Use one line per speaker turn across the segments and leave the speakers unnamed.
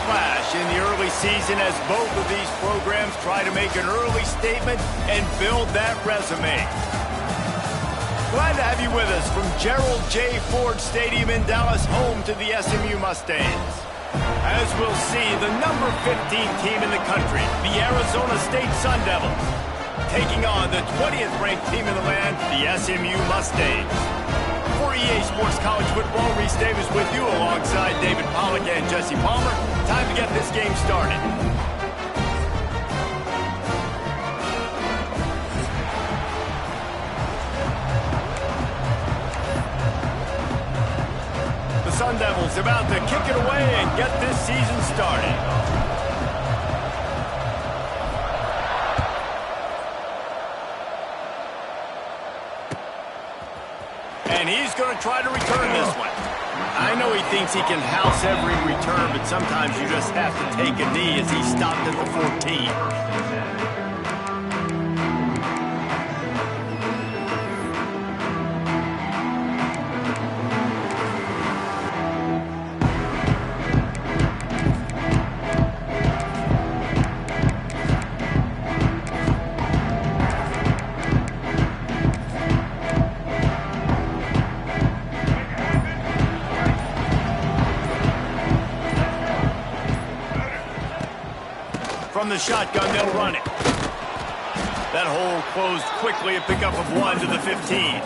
splash in the early season as both of these programs try to make an early statement and build that resume. Glad to have you with us from Gerald J. Ford Stadium in Dallas, home to the SMU Mustangs. As we'll see, the number 15 team in the country, the Arizona State Sun Devils, taking on the 20th ranked team in the land, the SMU Mustangs. For EA Sports College Football, Reese Davis with you alongside David Pollack and Jesse Palmer. Time to get this game started. The Sun Devils about to kick it away and get this season started. And he's going to try to return this one. I know he thinks he can house every return, but sometimes you just have to take a knee as he stopped at the 14. From the shotgun, they'll run it. That hole closed quickly, a pickup of 1 to the 15.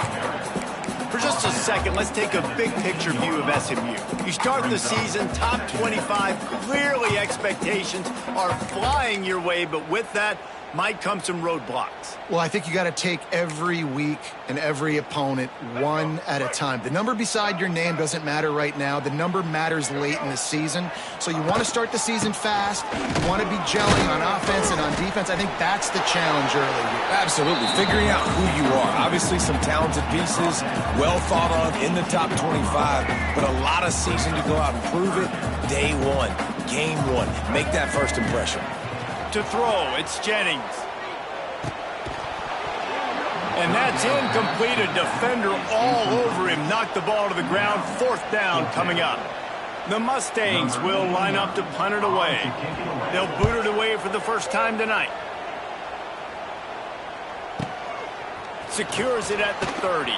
For just a second, let's take a big picture view of SMU. You start the season top 25. Clearly, expectations are flying your way, but with that might come some roadblocks.
Well, I think you got to take every week and every opponent one at a time. The number beside your name doesn't matter right now. The number matters late in the season. So you want to start the season fast. You want to be gelling on offense and on defense. I think that's the challenge early here.
Absolutely. Figuring out who you are. Obviously some talented pieces, well thought of in the top 25, but a lot of season to go out and prove it. Day one, game one. Make that first impression.
To throw, it's Jennings. And that's incomplete. A defender all over him. Knocked the ball to the ground. 4th down coming up. The Mustangs will line up to punt it away. They'll boot it away for the first time tonight. Secures it at the 30.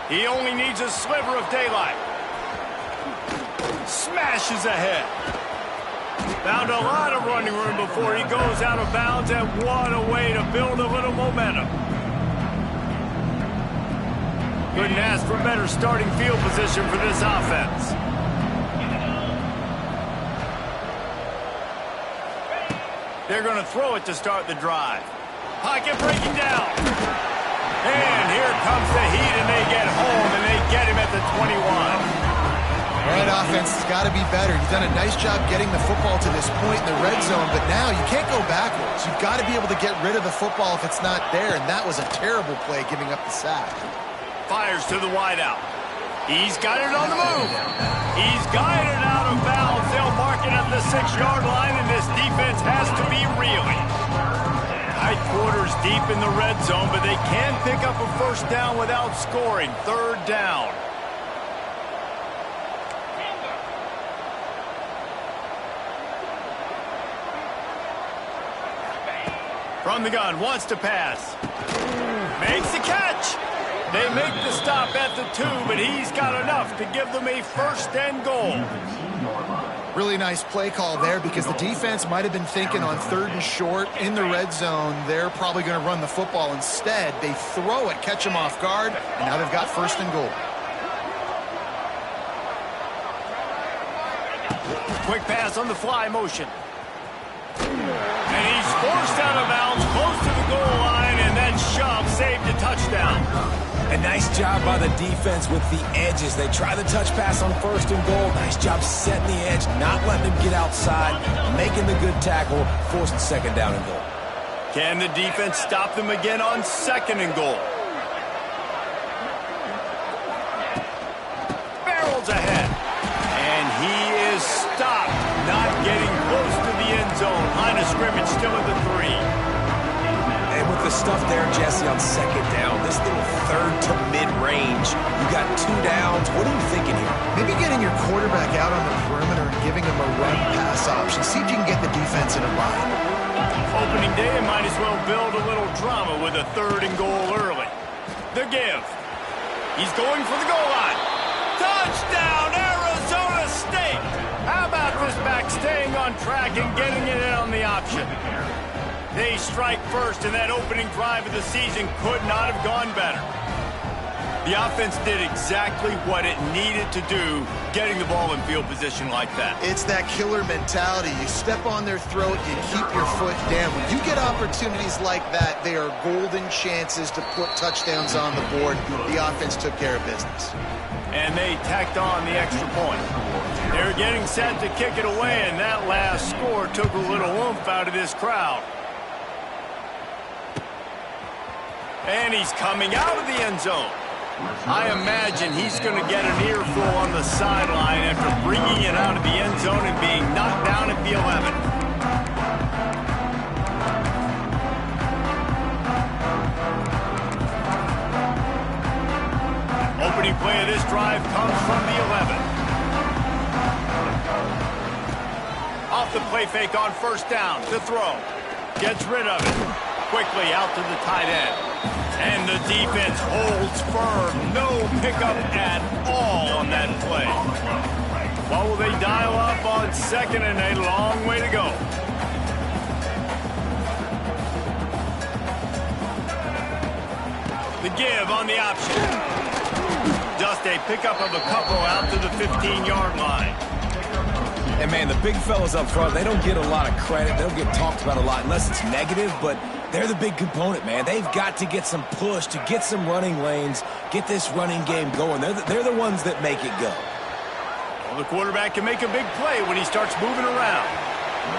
He only needs a sliver of daylight. Smashes ahead. Found a lot of running room before he goes out of bounds, and what a way to build a little momentum. Couldn't ask for better starting field position for this offense. They're going to throw it to start the drive. Pocket breaking down. And here comes the heat, and they get home, and they get him at the 21.
All right, offense has got to be better. You've done a nice job getting the football to this point in the red zone, but now you can't go backwards. You've got to be able to get rid of the football if it's not there, and that was a terrible play giving up the sack.
Fires to the wideout. He's got it on the move. He's got it out of bounds. They'll mark it at the 6-yard line, and this defense has to be reeling. Tight quarters deep in the red zone, but they can pick up a first down without scoring. 3rd down. From the gun, wants to pass. Makes the catch. They make the stop at the 2, but he's got enough to give them a 1st and goal.
Really nice play call there because the defense might have been thinking on 3rd and short in the red zone. They're probably going to run the football. Instead, they throw it, catch them off guard, and now they've got 1st and goal.
Quick pass on the fly motion. And he's forced out of bounds, close to the goal line, and that shove saved a touchdown.
A nice job by the defense with the edges. They try the touch pass on 1st and goal. Nice job setting the edge, not letting him get outside, making the good tackle, forcing 2nd down and goal.
Can the defense stop them again on 2nd and goal? Barrels ahead. And he is stopped, not getting close to the end zone. Line of scrimmage still at the 3.
And with like the stuff there, Jesse, on second down. This little third to mid-range. You got 2 downs. What are you thinking here?
Maybe getting your quarterback out on the perimeter and giving him a run-pass option. See if you can get the defense in a bind.
Opening day, might as well build a little drama with a 3rd and goal early. The give. He's going for the goal line. Touchdown, Arizona State! How about this back staying on track and getting it in on the option? They strike first, and that opening drive of the season could not have gone better. The offense did exactly what it needed to do, getting the ball in field position like that.
It's that killer mentality. You step on their throat, you keep your foot down. When you get opportunities like that, they are golden chances to put touchdowns on the board. The offense took care of business.
And they tacked on the extra point. They're getting set to kick it away, and that last score took a little oomph out of this crowd. And he's coming out of the end zone. I imagine he's going to get an earful on the sideline after bringing it out of the end zone and being knocked down at the 11. Opening play of this drive comes from the 11. Off the play fake on first down to throw. Gets rid of it. Quickly out to the tight end. And the defense holds firm. No pickup at all on that play. What will they dial up on 2nd and a long way to go? The give on the option. Just a pickup of a couple out to the 15-yard line.
And, man, the big fellas up front, they don't get a lot of credit. They don't get talked about a lot unless it's negative, but they're the big component, man. They've got to get some push, to get some running lanes, get this running game going. They're the ones that make it go.
Well, the quarterback can make a big play when he starts moving around.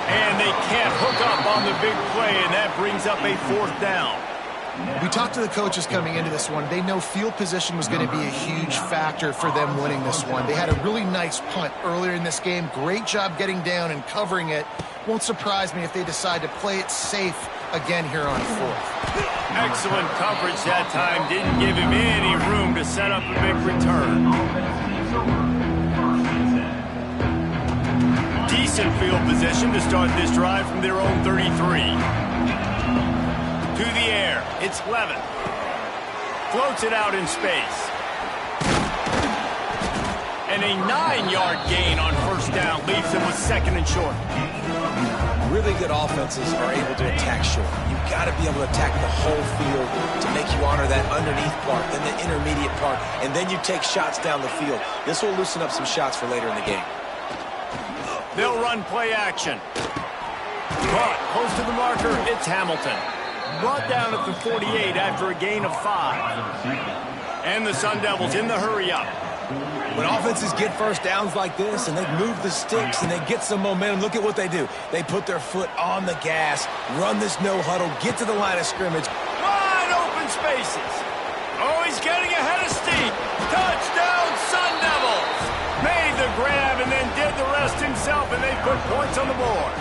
And they can't hook up on the big play, and that brings up a 4th down.
We talked to the coaches coming into this one. They know field position was going to be a huge factor for them winning this one. They had a really nice punt earlier in this game. Great job getting down and covering it. Won't surprise me if they decide to play it safe again here on 4th.
Excellent coverage that time. Didn't give him any room to set up a big return. Decent field position to start this drive from their own 33. To the air, it's Levin. Floats it out in space. And a 9-yard gain on first down leaves him with 2nd and short.
Really good offenses are able to attack short. You've got to be able to attack the whole field to make you honor that underneath part, then the intermediate part, and then you take shots down the field. This will loosen up some shots for later in the game.
They'll run play action. Caught close to the marker, it's Hamilton. Brought down at the 48 after a gain of 5. And the Sun Devils in the hurry-up.
When offenses get first downs like this and they move the sticks and they get some momentum, look at what they do. They put their foot on the gas, run this no-huddle, get to the line of scrimmage.
Wide open spaces. Oh, he's getting ahead of steam. Touchdown, Sun Devils. Made the grab and then did the rest himself, and they put points on the board.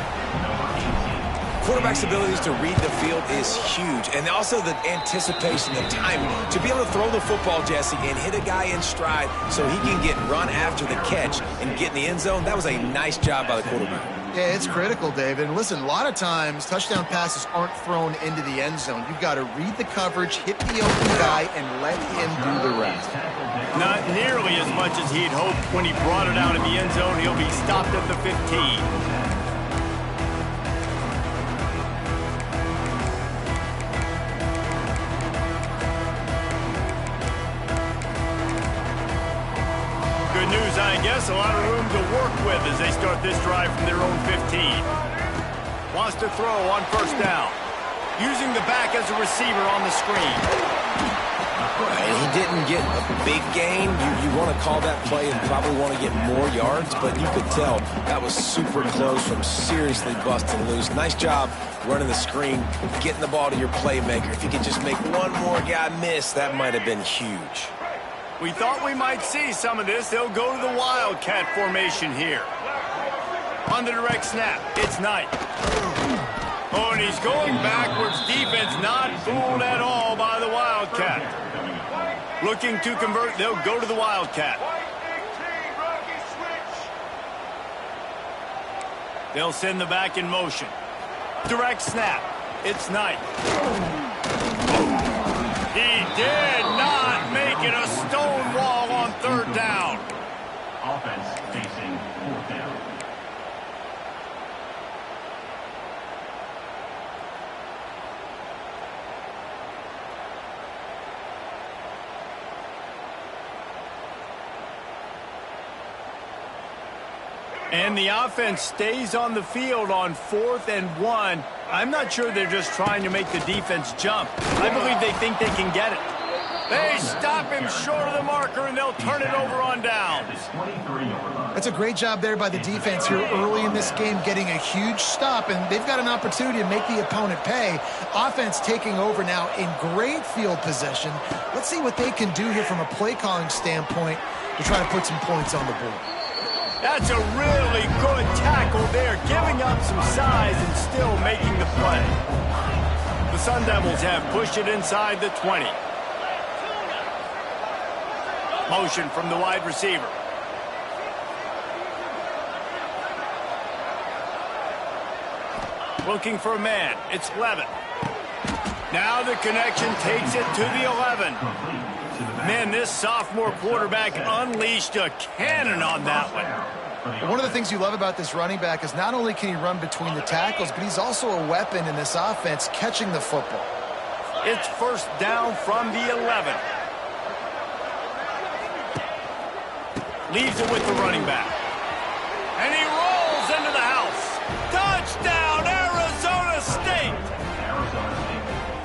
Quarterback's abilities to read the field is huge, and also the anticipation, the timing. To be able to throw the football, Jesse, and hit a guy in stride so he can get run after the catch and get in the end zone, that was a nice job by the quarterback.
Yeah, it's critical, David. And listen, a lot of times touchdown passes aren't thrown into the end zone. You've got to read the coverage, hit the open guy, and let him do the rest.
Not nearly as much as he'd hoped when he brought it out in the end zone. He'll be stopped at the 15. News, I guess. A lot of room to work with as they start this drive from their own 15. Wants to throw on first down. Using the back as a receiver on the screen.
And he didn't get a big gain. You want to call that play and probably want to get more yards, but you could tell that was super close from seriously busting loose. Nice job running the screen, getting the ball to your playmaker. If you could just make one more guy miss, that might have been huge.
We thought we might see some of this. They'll go to the Wildcat formation here. On the direct snap, it's Knight. Oh, and he's going backwards. Defense not fooled at all by the Wildcat. Looking to convert, they'll go to the Wildcat. They'll send the back in motion. Direct snap. It's Knight. He did not make it a stone wall on third down.
Offense facing fourth down.
And the offense stays on the field on 4th and 1. I'm not sure they're just trying to make the defense jump. I believe they think they can get it. They stop him short of the marker, and they'll turn it over on downs.
That's a great job there by the defense here early in this game, getting a huge stop, and they've got an opportunity to make the opponent pay. Offense taking over now in great field possession. Let's see what they can do here from a play calling standpoint to try to put some points on the board.
That's a really good tackle there, giving up some size and still making the play. The Sun Devils have pushed it inside the 20. Motion from the wide receiver. Looking for a man. It's Levin. Now the connection takes it to the 11. Man, this sophomore quarterback unleashed a cannon on that one.
One of the things you love about this running back is not only can he run between the tackles, but he's also a weapon in this offense, catching the football.
It's first down from the 11. Leaves it with the running back. And he rolls into the house. Touchdown, Arizona State!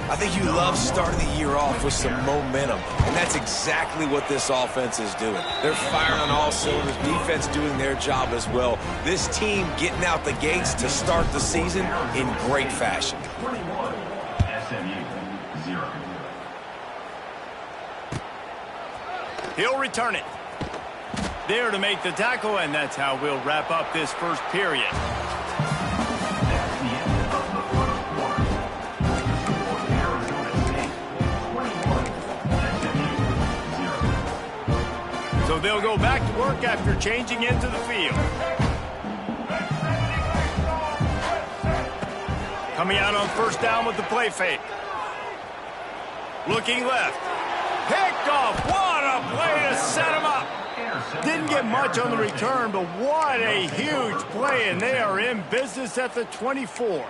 I think you love starting the year off with some momentum, and that's exactly what this offense is doing. They're firing on all cylinders, defense doing their job as well. This team getting out the gates to start the season in great fashion.
21, SMU, 0.
He'll return it. There to make the tackle, and that's how we'll wrap up this first period. So they'll go back to work after changing into the field. Coming out on first down with the play fake. Looking left. Picked off. What a play to set him up. Didn't get much on the return, but what a huge play, and they are in business at the 24.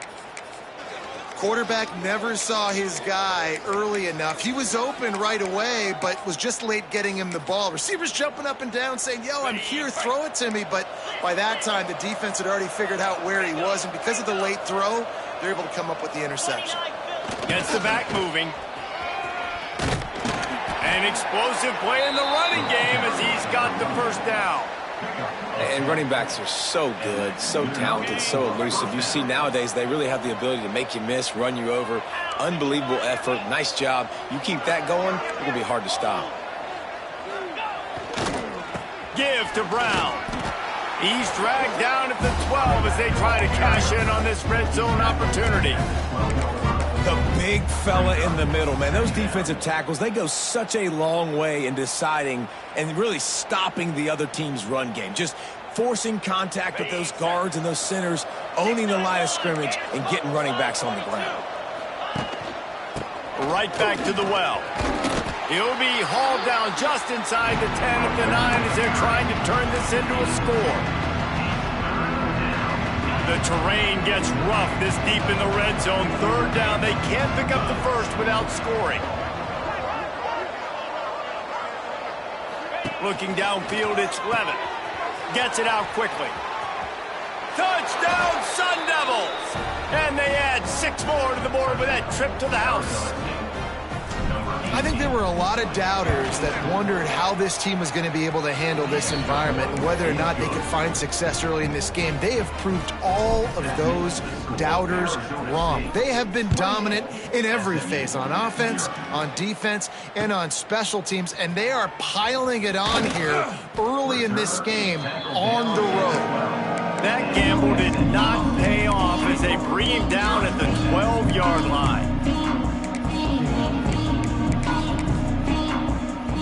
Quarterback never saw his guy early enough. He was open right away, but was just late getting him the ball. Receivers jumping up and down saying, yo, I'm here, throw it to me. But by that time, the defense had already figured out where he was, and because of the late throw, they're able to come up with the interception.
Gets the back moving. An explosive play in the running game as he's got the first down.
And running backs are so good, so talented, so elusive. You see nowadays they really have the ability to make you miss, run you over. Unbelievable effort. Nice job. You keep that going, it's going to be hard to stop.
Give to Brown. He's dragged down at the 12 as they try to cash in on this red zone opportunity.
The big fella in the middle, man. Those defensive tackles, they go such a long way in deciding and really stopping the other team's run game. Just forcing contact with those guards and those centers, owning the line of scrimmage, and getting running backs on the ground.
Right back to the well. He'll be hauled down just inside the 10 at the 9 as they're trying to turn this into a score. The terrain gets rough this deep in the red zone. Third down, they can't pick up the first without scoring. Looking downfield, it's Levin. Gets it out quickly. Touchdown, Sun Devils! And they add 6 more to the board with that trip to the house.
I think there were a lot of doubters that wondered how this team was going to be able to handle this environment and whether or not they could find success early in this game. They have proved all of those doubters wrong. They have been dominant in every phase, on offense, on defense, and on special teams, and they are piling it on here early in this game on the road.
That gamble did not pay off as they bring him down at the 12-yard line.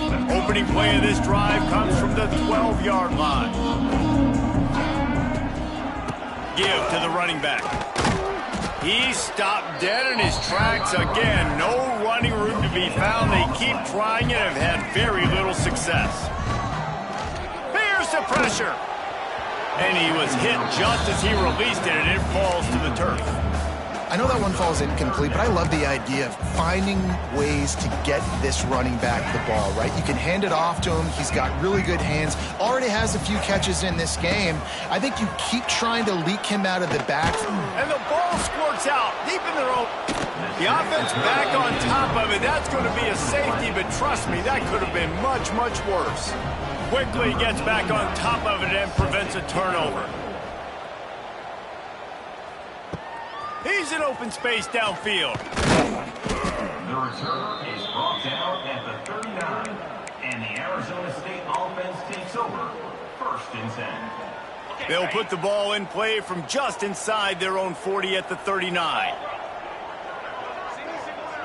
The opening play of this drive comes from the 12-yard line. Give to the running back. He stopped dead in his tracks again. No running room to be found. They keep trying it and have had very little success. Here's the pressure. And he was hit just as he released it, and it falls to the turf.
I know that one falls incomplete, but I love the idea of finding ways to get this running back the ball, right? You can hand it off to him. He's got really good hands. Already has a few catches in this game. I think you keep trying to leak him out of the backfield.
And the ball squirts out deep in the rope. The offense back on top of it. That's going to be a safety, but trust me, that could have been much, much worse. Quickly gets back on top of it and prevents a turnover. He's in open space downfield.
The return is brought down at the 39, and the Arizona State offense takes over. 1st and 10.
They'll put the ball in play from just inside their own 40 at the 39.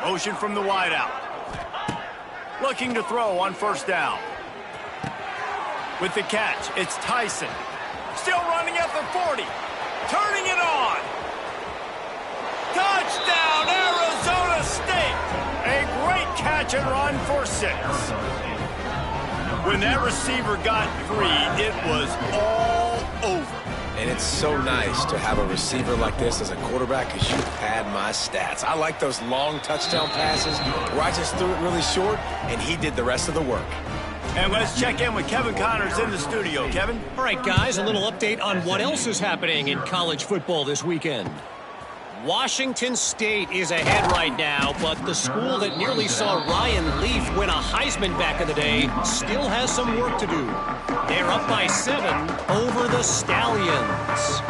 Motion from the wideout. Looking to throw on 1st down. With the catch, it's Tyson. Still running at the 40. Turning it on. Touchdown, Arizona State! A great catch and run for 6. When that receiver got 3, it was all over.
And it's so nice to have a receiver like this as a quarterback because you pad my stats. I like those long touchdown passes where I just threw it really short and he did the rest of the work.
And let's check in with Kevin Connors in the studio. Kevin?
All right, guys, a little update on what else is happening in college football this weekend. Washington State is ahead right now, but the school that nearly saw Ryan Leaf win a Heisman back in the day still has some work to do. They're up by 7 over the Stallions.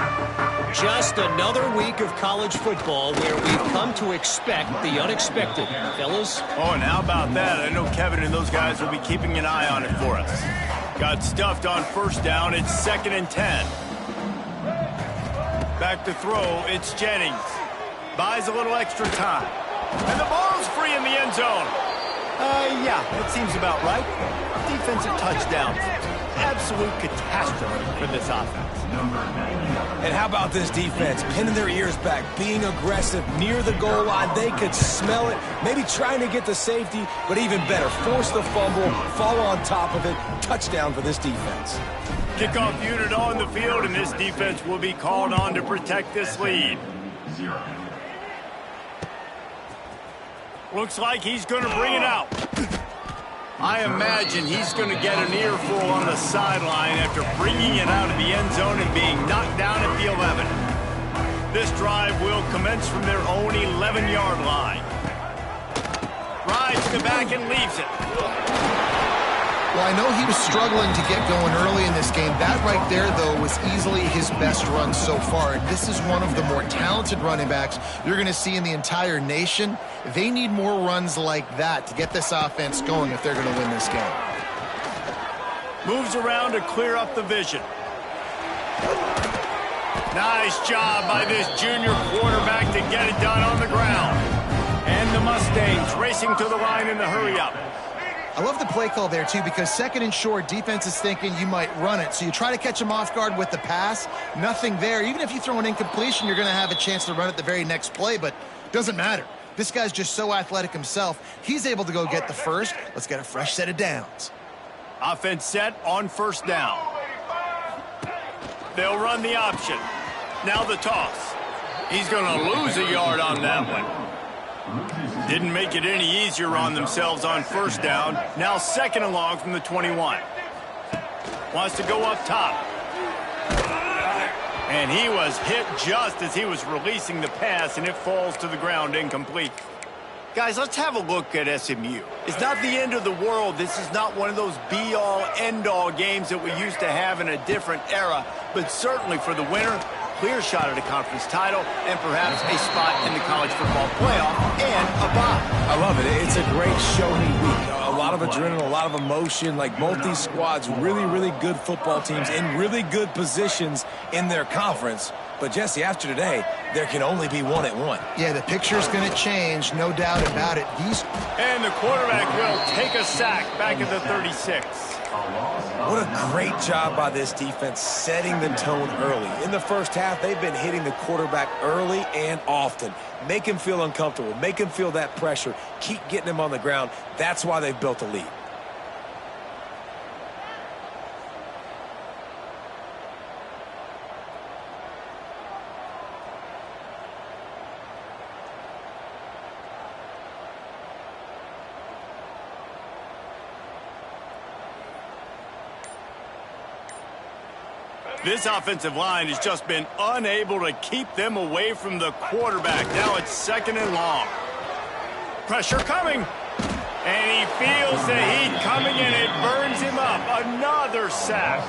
Just another week of college football where we've come to expect the unexpected, fellas.
Oh, and how about that? I know Kevin and those guys will be keeping an eye on it for us. Got stuffed on 1st down. It's 2nd and 10. Back to throw, it's Jennings. Buys a little extra time. And the ball's free in the end zone. Yeah, that seems about right. Defensive touchdown. Absolute catastrophe for this offense.
And how about this defense? Pinning their ears back, being aggressive near the goal line. They could smell it, maybe trying to get the safety, but even better, force the fumble, fall on top of it. Touchdown for this defense.
Kickoff unit on the field, and this defense will be called on to protect this lead.
0.
Looks like he's going to bring it out. I imagine he's going to get an earful on the sideline after bringing it out of the end zone and being knocked down at the 11. This drive will commence from their own 11-yard line. Drives to the back and leaves it.
Well, I know he was struggling to get going early in this game. That right there, though, was easily his best run so far. This is one of the more talented running backs you're going to see in the entire nation. They need more runs like that to get this offense going if they're going to win this game.
Moves around to clear up the vision. Nice job by this junior quarterback to get it done on the ground. And the Mustangs racing to the line in the hurry-up.
I love the play call there, too, because 2nd and short, defense is thinking you might run it. So you try to catch them off guard with the pass. Nothing there. Even if you throw an incompletion, you're going to have a chance to run it the very next play, but it doesn't matter. This guy's just so athletic himself. He's able to go get the first. Let's get a fresh set of downs.
Offense set on 1st down. They'll run the option. Now the toss. He's going to lose a yard on that one. Didn't make it any easier on themselves on 1st down. Now 2nd and long from the 21. Wants to go up top. And he was hit just as he was releasing the pass, and it falls to the ground incomplete. Guys, let's have a look at SMU. It's not the end of the world. This is not one of those be-all, end-all games that we used to have in a different era. But certainly for the winner, clear shot at a conference title and perhaps a spot in the college football playoff and a bye.
I love it. It's a great show-me week. A lot lot of adrenaline, a lot of emotion. Like both these squads, really, really good football teams in really good positions in their conference. But, Jesse, after today, there can only be one at one.
Yeah, the picture's going to change, no doubt about it.
And the quarterback will take a sack back at the 36.
What a great job by this defense setting the tone early. In the first half, they've been hitting the quarterback early and often. Make him feel uncomfortable. Make him feel that pressure. Keep getting him on the ground. That's why they've built a lead.
This offensive line has just been unable to keep them away from the quarterback. Now it's 2nd and long. Pressure coming. And he feels the heat coming, and it burns him up. Another sack.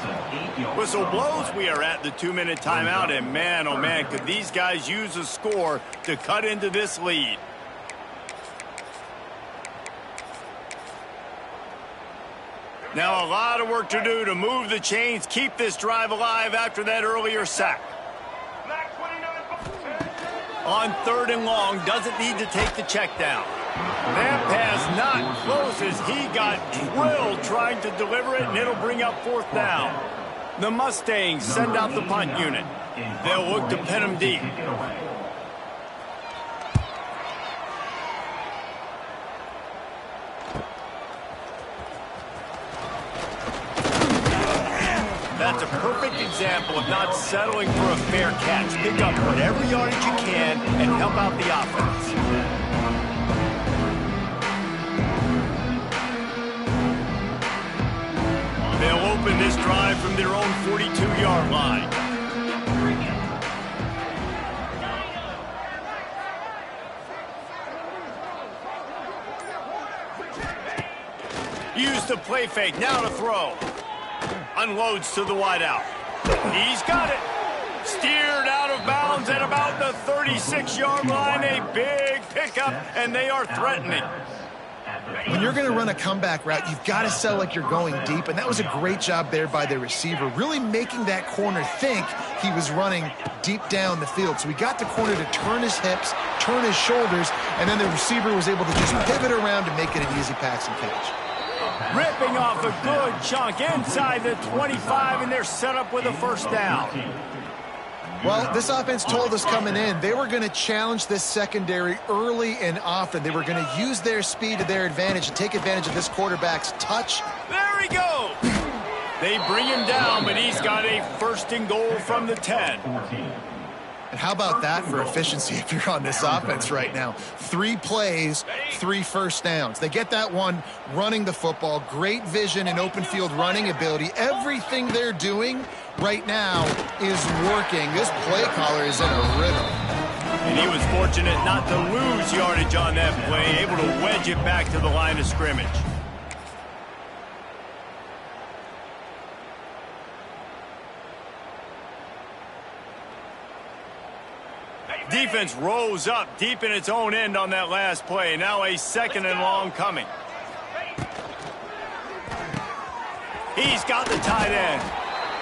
Whistle blows. We are at the 2-minute timeout, and man, oh man, could these guys use a score to cut into this lead. Now a lot of work to do to move the chains, keep this drive alive after that earlier sack. On 3rd and long, doesn't need to take the check down. That pass not close as he got drilled trying to deliver it, and it'll bring up 4th down. The Mustangs send out the punt unit. They'll look to pin him deep. That's a perfect example of not settling for a fair catch. Pick up whatever yardage you can and help out the offense. They'll open this drive from their own 42-yard line. Use the play fake, now to throw. Unloads to the wideout. He's got it. Steered out of bounds at about the 36-yard line. A big pickup, and they are threatening.
When you're going to run a comeback route, you've got to sell like you're going deep, and that was a great job there by the receiver, really making that corner think he was running deep down the field. So he got the corner to turn his hips, turn his shoulders, and then the receiver was able to just pivot around and make it an easy pass and catch.
Ripping off a good chunk inside the 25, and they're set up with a 1st down.
Well, this offense told us coming in they were going to challenge this secondary early and often. They were going to use their speed to their advantage and take advantage of this quarterback's touch.
There he goes. They bring him down, but he's got a 1st and goal from the 10.
And how about that for efficiency if you're on this offense right now? 3 plays, 3 first downs. They get that one running the football. Great vision and open field running ability. Everything they're doing right now is working. This play caller is in a rhythm.
And he was fortunate not to lose yardage on that play, able to wedge it back to the line of scrimmage. Defense rose up deep in its own end on that last play. Now a 2nd and long coming. He's got the tight end.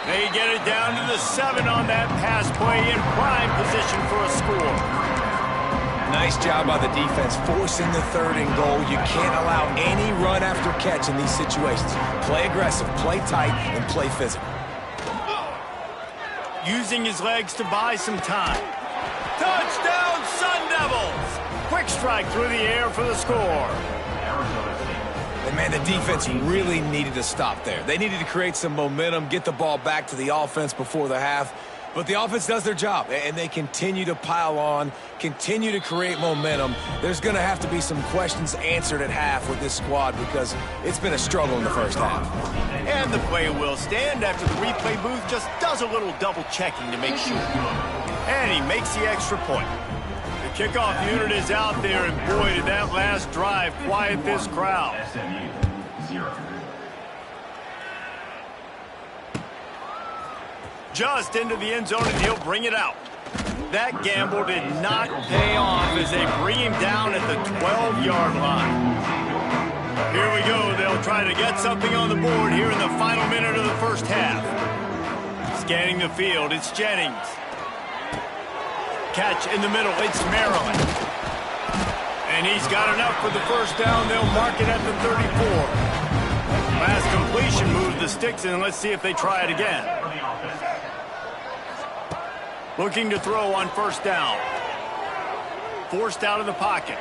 They get it down to the 7 on that pass play, in prime position for a score.
Nice job by the defense forcing the 3rd and goal. You can't allow any run after catch in these situations. Play aggressive, play tight, and play physical.
Using his legs to buy some time. Touchdown, Sun Devils! Quick strike through the air for the score.
And, man, the defense really needed to stop there. They needed to create some momentum, get the ball back to the offense before the half. But the offense does their job, and they continue to pile on, continue to create momentum. There's going to have to be some questions answered at half with this squad because it's been a struggle in the first half.
And the play will stand after the replay booth just does a little double-checking to make sure. And he makes the extra point. The kickoff unit is out there, and boy, did that last drive quiet this crowd. SMU 0. Just into the end zone, and he'll bring it out. That gamble did not pay off as they bring him down at the 12-yard line. Here we go. They'll try to get something on the board here in the final minute of the first half. Scanning the field, it's Jennings. Catch in the middle, it's Maryland. And he's got enough for the first down. They'll mark it at the 34. Last completion moved the sticks in. Let's see if they try it again. Looking to throw on first down. Forced out of the pocket.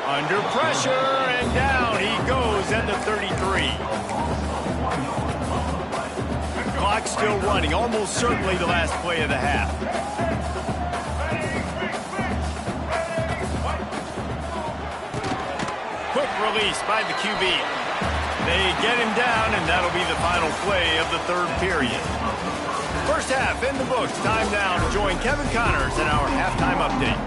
Under pressure, and down he goes at the 33. Clock still running, almost certainly the last play of the half. Quick release by the QB. They get him down, and that'll be the final play of the third period. First half in the books. Time now to join Kevin Connors in our halftime update.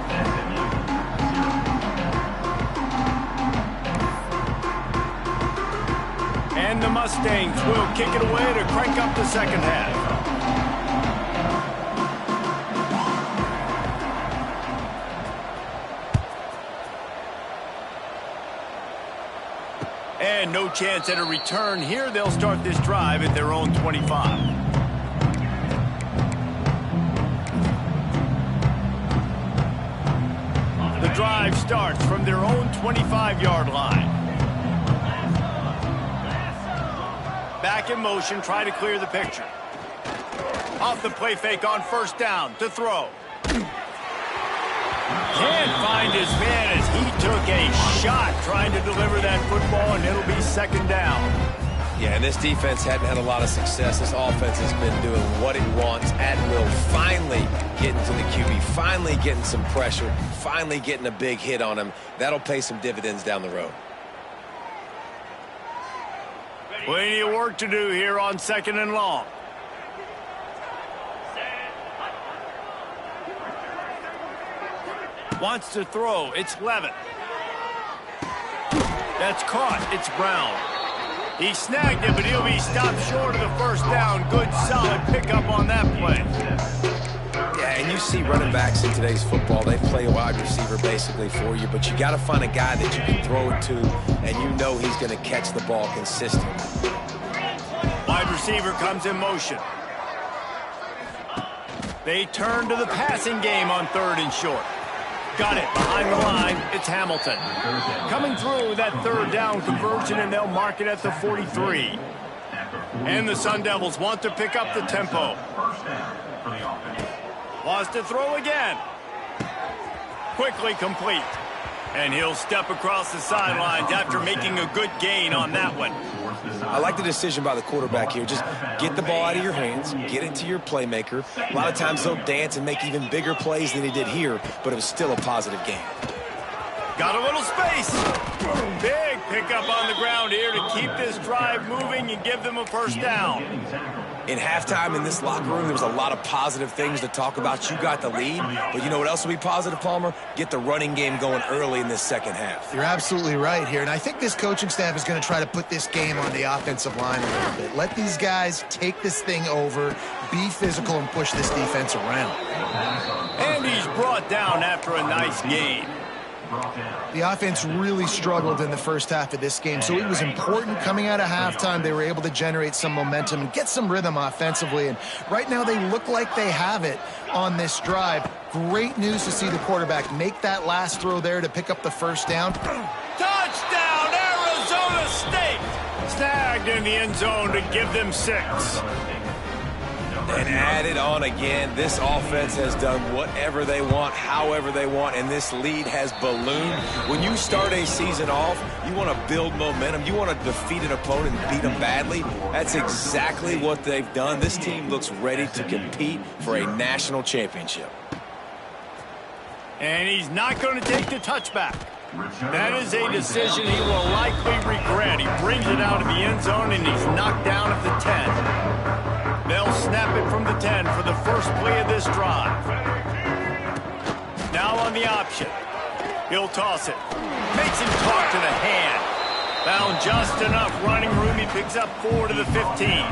And the Mustangs will kick it away to crank up the second half. And no chance at a return here. They'll start this drive at their own 25. The drive starts from their own 25-yard line. Back in motion, try to clear the picture. Off the play fake on first down to throw. Can't find his man as he took a shot trying to deliver that football, and it'll be second down.
Yeah, and this defense hadn't had a lot of success. This offense has been doing what it wants at will. Finally getting to the QB, finally getting some pressure, finally getting a big hit on him. That'll pay some dividends down the road.
Plenty of work to do here on second and long. Wants to throw. It's Levitt. That's caught. It's Brown. He snagged it, but he'll be stopped short of the first down. Good, solid pickup on that play.
Yeah, and you see running backs in today's football, they play a wide receiver basically for you, but you got to find a guy that you can throw it to, and you know he's going to catch the ball consistently.
Wide receiver comes in motion. They turn to the passing game on third and short. Got it behind the line. It's Hamilton. Coming through that third down conversion, and they'll mark it at the 43. And the Sun Devils want to pick up the tempo. Wants to throw again. Quickly complete. And he'll step across the sidelines after making a good gain on that one.
I like the decision by the quarterback here. Just get the ball out of your hands, get it to your playmaker. A lot of times he'll dance and make even bigger plays than he did here, but it was still a positive game.
Got a little space. Big pickup on the ground here to keep this drive moving and give them a first down.
In halftime in this locker room, there was a lot of positive things to talk about. You got the lead, but you know what else will be positive, Palmer? Get the running game going early in this second half.
You're absolutely right here, and I think this coaching staff is going to try to put this game on the offensive line a little bit. Let these guys take this thing over, be physical, and push this defense around.
And he's brought down after a nice gain.
The offense really struggled in the first half of this game, so it was important coming out of halftime. They were able to generate some momentum and get some rhythm offensively, and right now they look like they have it on this drive. Great news to see the quarterback make that last throw there to pick up the first down.
Touchdown, Arizona State! Snagged in the end zone to give them 6.
And add it on again. This offense has done whatever they want, however they want, and this lead has ballooned. When you start a season off, you want to build momentum. You want to defeat an opponent and beat them badly. That's exactly what they've done. This team looks ready to compete for a national championship.
And he's not going to take the touchback. That is a decision he will likely regret. He brings it out of the end zone, and he's knocked down at the 10. They'll snap it from the 10 for the first play of this drive. Now on the option. He'll toss it. Makes him talk to the hand. Found just enough running room. He picks up 4 to the 15.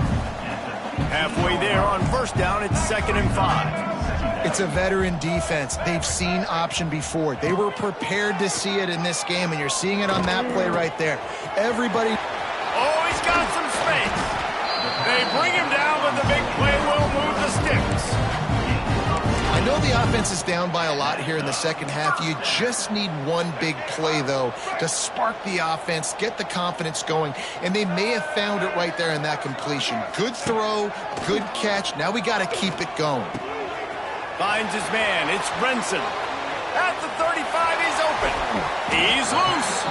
Halfway there on first down, it's 2nd and 5.
It's a veteran defense. They've seen option before. They were prepared to see it in this game, and you're seeing it on that play right there. Everybody...
Oh, he's got some space. They bring him down, but the big play will move the sticks.
I know the offense is down by a lot here in the second half. You just need one big play, though, to spark the offense, get the confidence going, and they may have found it right there in that completion. Good throw, good catch. Now we got to keep it going.
Finds his man. It's Brinson. At the 35, he's open. He's loose.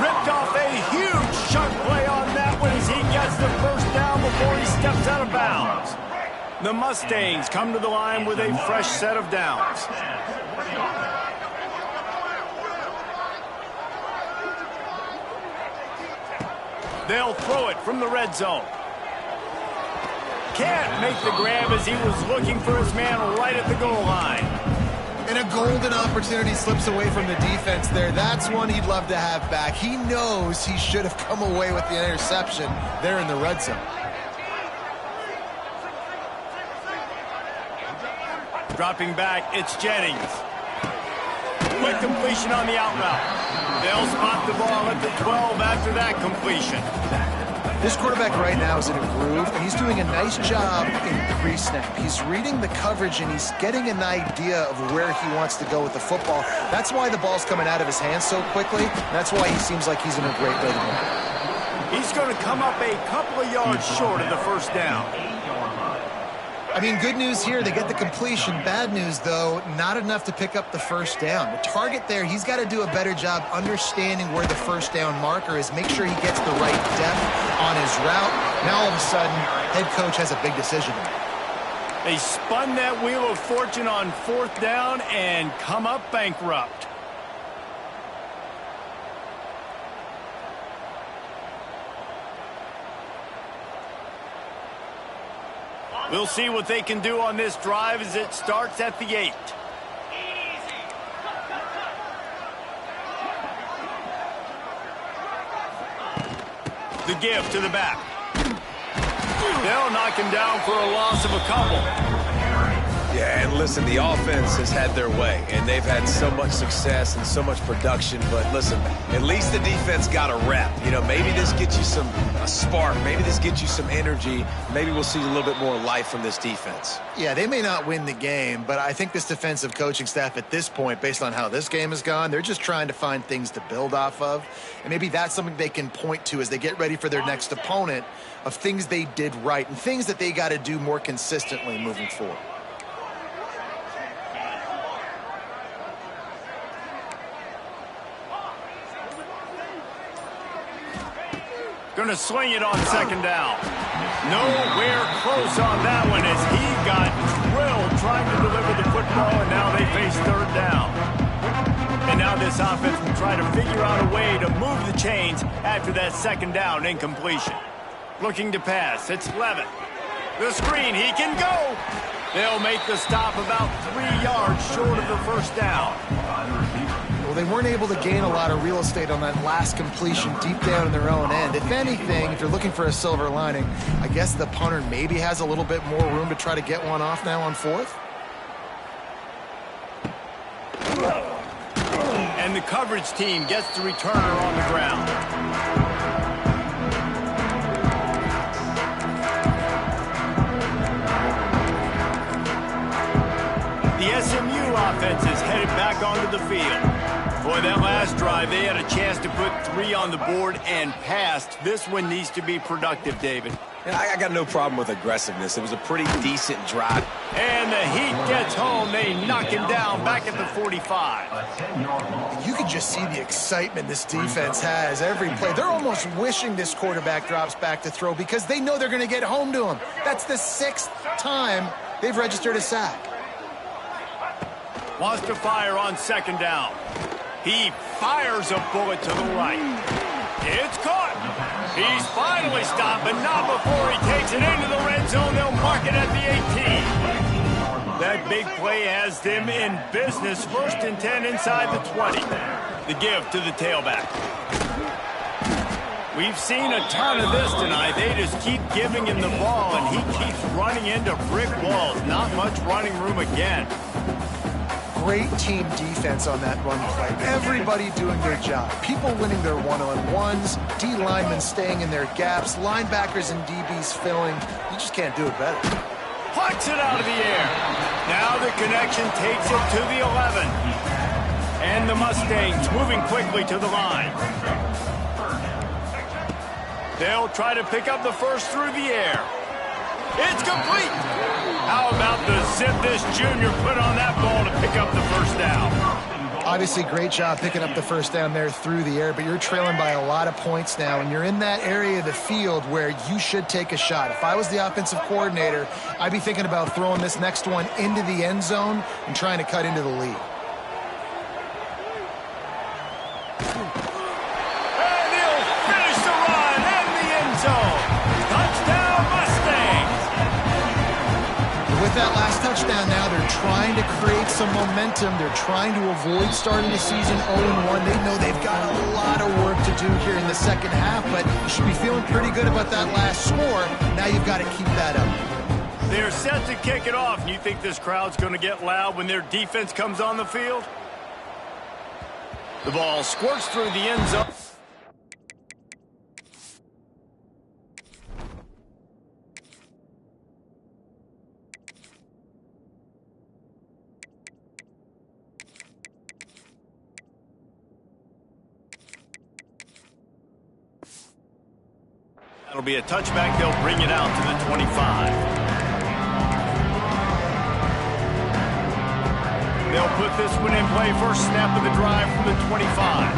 Ripped off a huge chunk play on that one as he gets the first down before he steps out of bounds. The Mustangs come to the line with a fresh set of downs. They'll throw it from the red zone. Can't make the grab as he was looking for his man right at the goal line.
And a golden opportunity slips away from the defense there. That's one he'd love to have back. He knows he should have come away with the interception there in the red zone.
Dropping back, it's Jennings. Quick completion on the out route. They'll spot the ball at the 12 after that completion.
This quarterback right now is in a groove, and he's doing a nice job in pre-snap. He's reading the coverage, and he's getting an idea of where he wants to go with the football. That's why the ball's coming out of his hands so quickly. That's why he seems like he's in a great rhythm.
He's going to come up a couple of yards short of the first down.
I mean, good news here, they get the completion. Bad news, though, not enough to pick up the first down. The target there, he's got to do a better job understanding where the first down marker is, make sure he gets the right depth on his route. Now, all of a sudden, head coach has a big decision.
They spun that wheel of fortune on fourth down and come up bankrupt. We'll see what they can do on this drive as it starts at the 8. The give to the back. They'll knock him down for a loss of a couple.
Yeah, and listen, the offense has had their way, and they've had so much success and so much production. But listen, at least the defense got a rep. You know, maybe this gets you a spark. Maybe this gets you some energy. Maybe we'll see a little bit more life from this defense.
Yeah, they may not win the game, but I think this defensive coaching staff at this point, based on how this game has gone, they're just trying to find things to build off of. And maybe that's something they can point to as they get ready for their next opponent of things they did right and things that they got to do more consistently moving forward.
Going to swing it on second down. Nowhere close on that one as he got drilled trying to deliver the football, and now they face third down. And now this offense will try to figure out a way to move the chains after that second down incompletion. Looking to pass, it's Levitt. The screen, he can go. They'll make the stop about 3 yards short of the first down.
Well, they weren't able to gain a lot of real estate on that last completion deep down in their own end. If anything, if you're looking for a silver lining, I guess the punter maybe has a little bit more room to try to get one off now on fourth.
And the coverage team gets the returner on the ground. The SMU offense is headed back onto the field. Boy, that last drive, they had a chance to put 3 on the board and passed. This one needs to be productive, David.
Yeah, I got no problem with aggressiveness. It was a pretty decent drive.
And the Heat gets home. They knock him down back at the 45.
You can just see the excitement this defense has every play. They're almost wishing this quarterback drops back to throw because they know they're going to get home to him. That's the 6th time they've registered a sack.
Wants to fire on second down. He fires a bullet to the right. It's caught. He's finally stopped, but not before he takes it into the red zone. They'll mark it at the 18. That big play has them in business. 1st and 10 inside the 20. The give to the tailback. We've seen a ton of this tonight. They just keep giving him the ball, and he keeps running into brick walls. Not much running room again.
Great team defense on that run play. Everybody doing their job. People winning their one-on-ones, D linemen staying in their gaps, linebackers and DBs filling. You just can't do it better.
Plucks it out of the air. Now the connection takes it to the 11. And the Mustangs moving quickly to the line. They'll try to pick up the first through the air. It's complete. How about the zip this junior put on that ball to pick up the first down?
Obviously, great job picking up the first down there through the air, but you're trailing by a lot of points now, and you're in that area of the field where you should take a shot. If I was the offensive coordinator, I'd be thinking about throwing this next one into the end zone and trying to cut into the lead.
And he'll finish the run in the end zone. Touchdown, Mustangs!
With that last touchdown now, they're trying to create some momentum. They're trying to avoid starting the season 0-1. They know they've got a lot of work to do here in the second half, but you should be feeling pretty good about that last score. Now you've got to keep that up.
They're set to kick it off, and you think this crowd's going to get loud when their defense comes on the field? The ball squirts through the end zone. It'll be a touchback. They'll bring it out to the 25. They'll put this one in play. First snap of the drive from the 25.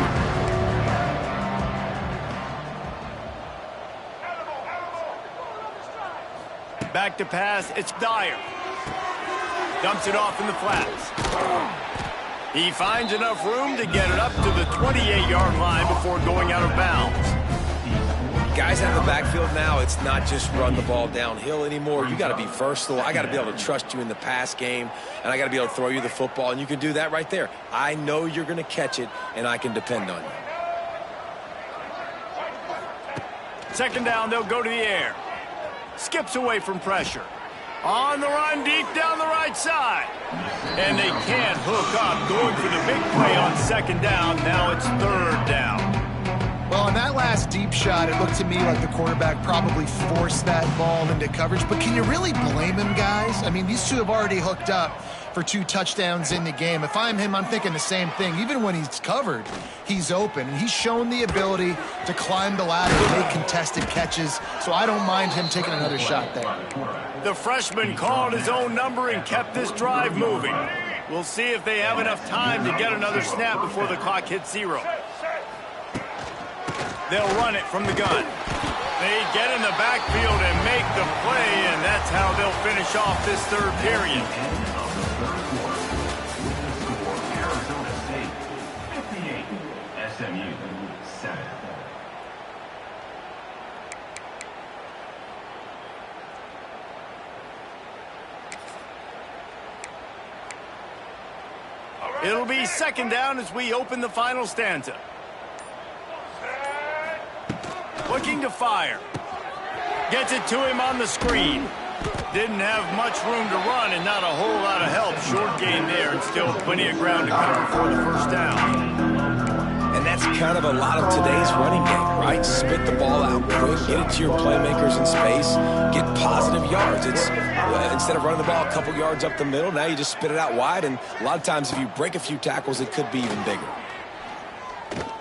Back to pass. It's Dyer. Dumps it off in the flats. He finds enough room to get it up to the 28-yard line before going out of bounds.
Guys out of the backfield now, it's not just run the ball downhill anymore. You got to be versatile. I got to be able to trust you in the pass game, and I got to be able to throw you the football, and you can do that right there. I know you're going to catch it, and I can depend on you.
Second down, they'll go to the air. Skips away from pressure. On the run, deep down the right side. And they can't hook up, going for the big play on second down. Now it's third down.
Well, on that last deep shot, it looked to me like the quarterback probably forced that ball into coverage. But can you really blame him, guys? I mean, these two have already hooked up for 2 touchdowns in the game. If I'm him, I'm thinking the same thing. Even when he's covered, he's open. And he's shown the ability to climb the ladder and make contested catches. So I don't mind him taking another shot there.
The freshman called his own number and kept this drive moving. We'll see if they have enough time to get another snap before the clock hits 0. They'll run it from the gun. They get in the backfield and make the play, and that's how they'll finish off this third period.
Arizona State 58, SMU 7.
It'll be second down as we open the final stanza. Looking to fire. Gets it to him on the screen. Didn't have much room to run and not a whole lot of help. Short gain there and still plenty of ground to cover for the first down.
And that's kind of a lot of today's running game, right? Spit the ball out quick, get it to your playmakers in space, get positive yards. It's instead of running the ball a couple yards up the middle, now you just spit it out wide, and a lot of times if you break a few tackles, it could be even bigger.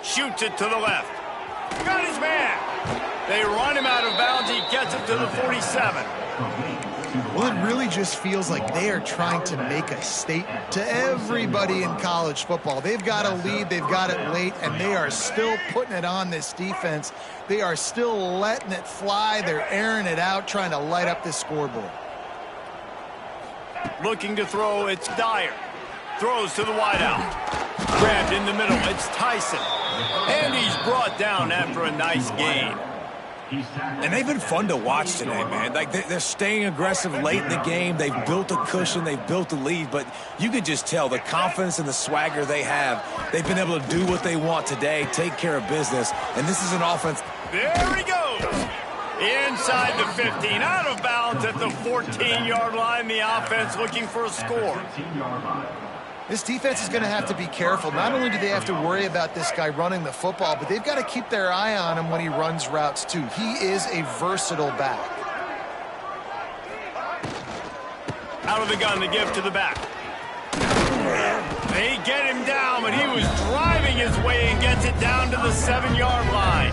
Shoots it to the left. Got his man. They run him out of bounds. He gets it to the 47.
Well, it really just feels like they are trying to make a statement to everybody in college football. They've got a lead, they've got it late, and they are still putting it on this defense. They are still letting it fly. They're airing it out, trying to light up this scoreboard.
Looking to throw, it's Dyer. Throws to the wideout. Grabbed in the middle, it's Tyson. And he's brought down after a nice gain.
And they've been fun to watch today, man. Like they're staying aggressive late in the game. They've built a cushion. They've built a lead. But you can just tell the confidence and the swagger they have. They've been able to do what they want today, take care of business. And this is an offense
There he goes. Inside the 15, out of bounds at the 14-yard line. The offense looking for a score.
This defense is going to have to be careful. Not only do they have to worry about this guy running the football, but they've got to keep their eye on him when he runs routes too. He is a versatile back.
Out of the gun to give to the back. They get him down, but he was driving his way and gets it down to the 7-yard line.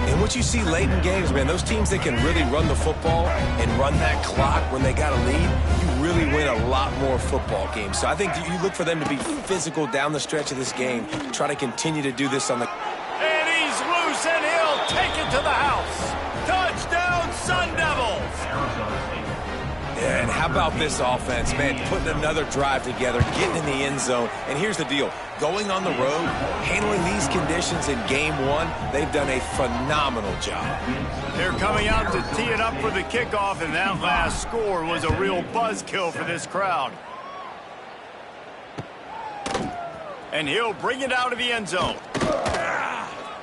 And what you see late in games, man, those teams that can really run the football and run that clock when they got a lead, you really win a lot more football games. So I think you look for them to be physical down the stretch of this game, try to continue to do this on the...
And he's loose, and he'll take it to the house. Touchdown, Sun Devils!
Yeah, and how about this offense, man, putting another drive together, getting in the end zone. And here's the deal. Going on the road, handling these conditions in game one, they've done a phenomenal job.
They're coming out to tee it up for the kickoff, and that last score was a real buzzkill for this crowd. And he'll bring it out of the end zone.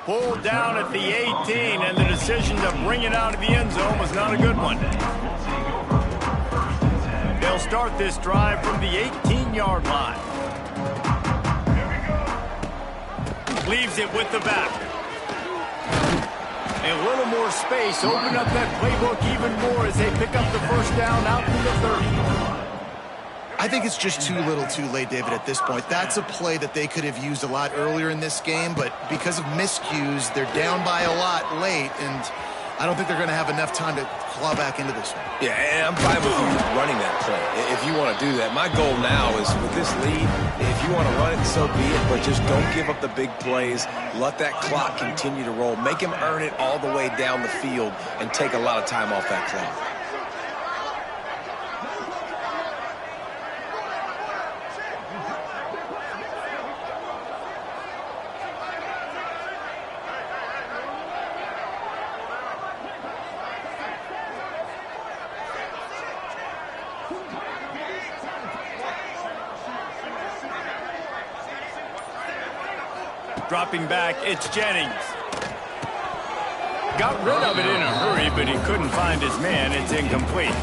Pulled down at the 18, and the decision to bring it out of the end zone was not a good one. They'll start this drive from the 18-yard line. Leaves it with the back. A little more space. Open up that playbook even more as they pick up the first down out to the 30.
I think it's just too little too late, David, at this point. That's a play that they could have used a lot earlier in this game, but because of miscues, they're down by a lot late, and I don't think they're going to have enough time to claw back into this one.
Yeah, and I'm fine with you running that play if you want to do that. My goal now is with this lead, if you want to run it, so be it, but just don't give up the big plays. Let that clock continue to roll. Make him earn it all the way down the field and take a lot of time off that clock.
Dropping back, it's Jennings. Got rid of it in a hurry, but he couldn't find his man. It's incomplete.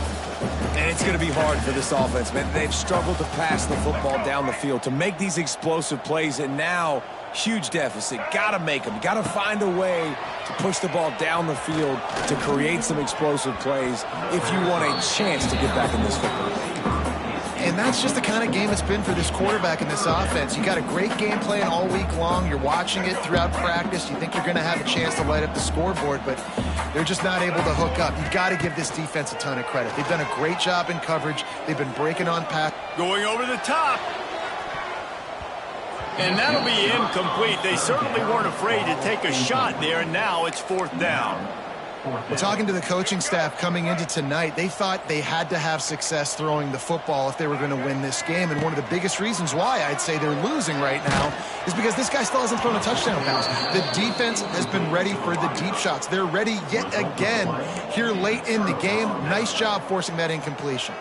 And it's going to be hard for this offense, man. They've struggled to pass the football down the field, to make these explosive plays, and now huge deficit. Got to make them. Got to find a way to push the ball down the field to create some explosive plays if you want a chance to get back in this football game.
And that's just the kind of game it's been for this quarterback in this offense. You got a great game plan all week long. You're watching it throughout practice. You think you're going to have a chance to light up the scoreboard, but they're just not able to hook up. You've got to give this defense a ton of credit. They've done a great job in coverage. They've been breaking on pass.
Going over the top. And that'll be incomplete. They certainly weren't afraid to take a shot there, and now it's 4th down.
Well, talking to the coaching staff coming into tonight, they thought they had to have success throwing the football if they were going to win this game. And one of the biggest reasons why I'd say they're losing right now is because this guy still hasn't thrown a touchdown pass. The defense has been ready for the deep shots. They're ready yet again here late in the game. Nice job forcing that incompletion.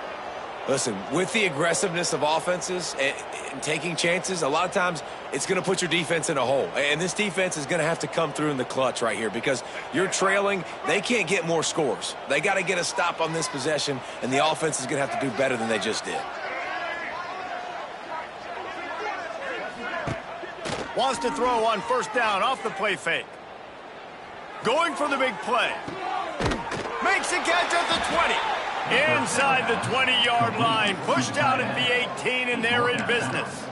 Listen, with the aggressiveness of offenses and taking chances, a lot of times it's going to put your defense in a hole. And this defense is going to have to come through in the clutch right here because you're trailing. They can't get more scores. They got to get a stop on this possession, and the offense is going to have to do better than they just did.
Wants to throw on 1st down off the play fake. Going for the big play. Makes a catch at the 20. Inside the 20-yard line, pushed out at the 18, and they're in business.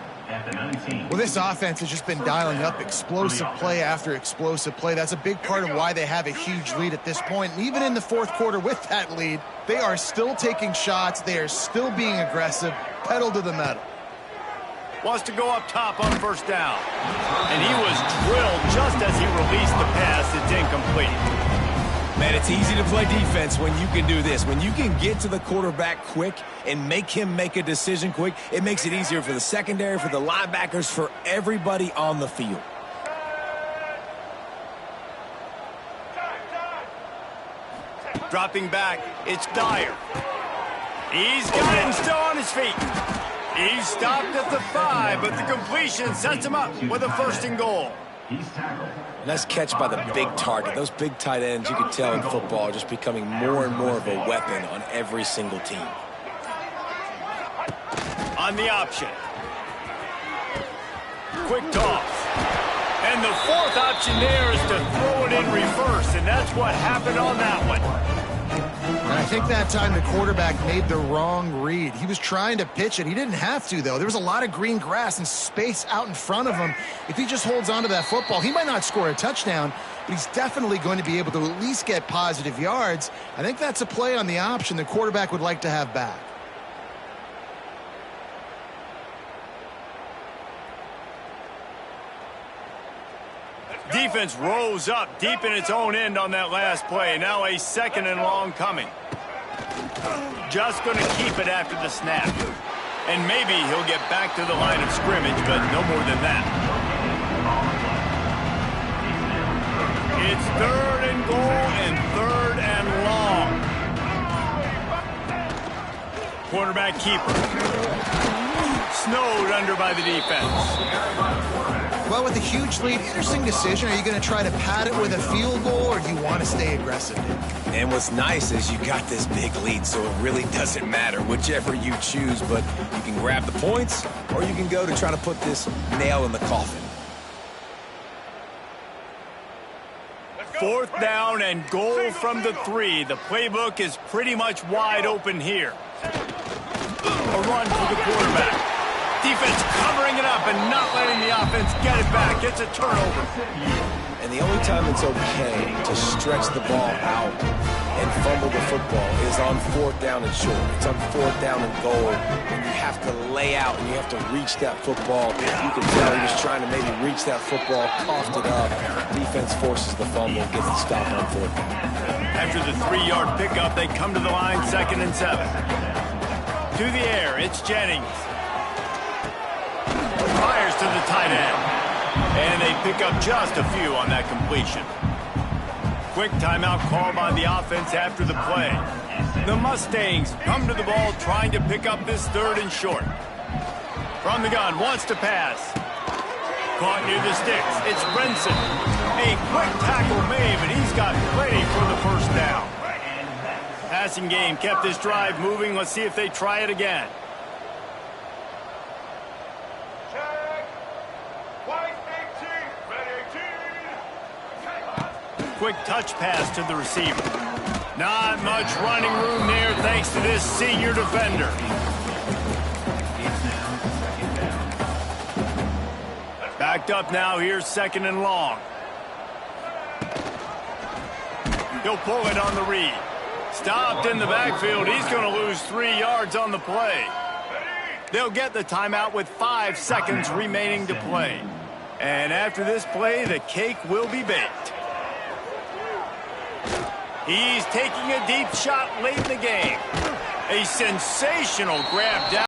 Well, this offense has just been dialing up explosive play after explosive play. That's a big part of why they have a huge lead at this point. And even in the 4th quarter with that lead, they are still taking shots. They are still being aggressive, pedal to the metal.
Wants to go up top on 1st down. And he was drilled just as he released the pass. It's incomplete.
Man, it's easy to play defense when you can do this. When you can get to the quarterback quick and make him make a decision quick, it makes it easier for the secondary, for the linebackers, for everybody on the field.
Dropping back, it's Dyer. He's got him still on his feet. He's stopped at the 5, but the completion sets him up with a 1st and goal.
He's tackled.
Nice catch by the big target. Those big tight ends, you can tell in football, are just becoming more and more of a weapon on every single team.
On the option. Quick toss. And the fourth option there is to throw it in reverse, and that's what happened on that one.
And I think that time the quarterback made the wrong read. He was trying to pitch it. He didn't have to, though. There was a lot of green grass and space out in front of him. If he just holds on to that football, he might not score a touchdown, but he's definitely going to be able to at least get positive yards. I think that's a play on the option the quarterback would like to have back.
Defense rose up deep in its own end on that last play. Now a second and long coming. Just going to keep it after the snap. And maybe he'll get back to the line of scrimmage, but no more than that. It's third and goal and third and long. Quarterback keeper. Snowed under by the defense.
Well, with a huge lead, interesting decision. Are you going to try to pad it with a field goal, or do you want to stay aggressive?
And what's nice is you got this big lead, so it really doesn't matter whichever you choose, but you can grab the points, or you can go to try to put this nail in the coffin.
Fourth down and goal from the 3. The playbook is pretty much wide open here. A run for the quarterback. Defense covering it up and not letting the offense get it back. It's a turnover.
And the only time it's okay to stretch the ball out and fumble the football is on fourth down and short. It's on fourth down and goal. And you have to lay out and you have to reach that football. You can tell he was trying to maybe reach that football, coughed it up. Defense forces the fumble and gets the stop on fourth down.
After the 3-yard pickup, they come to the line, 2nd and 7. To the air, it's Jennings. Fires to the tight end. And they pick up just a few on that completion. Quick timeout call by the offense after the play. The Mustangs come to the ball trying to pick up this 3rd and short. From the gun, wants to pass. Caught near the sticks. It's Brinson. A quick tackle made, but he's got plenty for the first down. Passing game kept this drive moving. Let's see if they try it again. Quick touch pass to the receiver. Not much running room there thanks to this senior defender. Backed up now, here's 2nd and long. He'll pull it on the read. Stopped in the backfield. He's going to lose 3 yards on the play. They'll get the timeout with 5 seconds remaining to play. And after this play, the cake will be baked. He's taking a deep shot late in the game. A sensational grab down.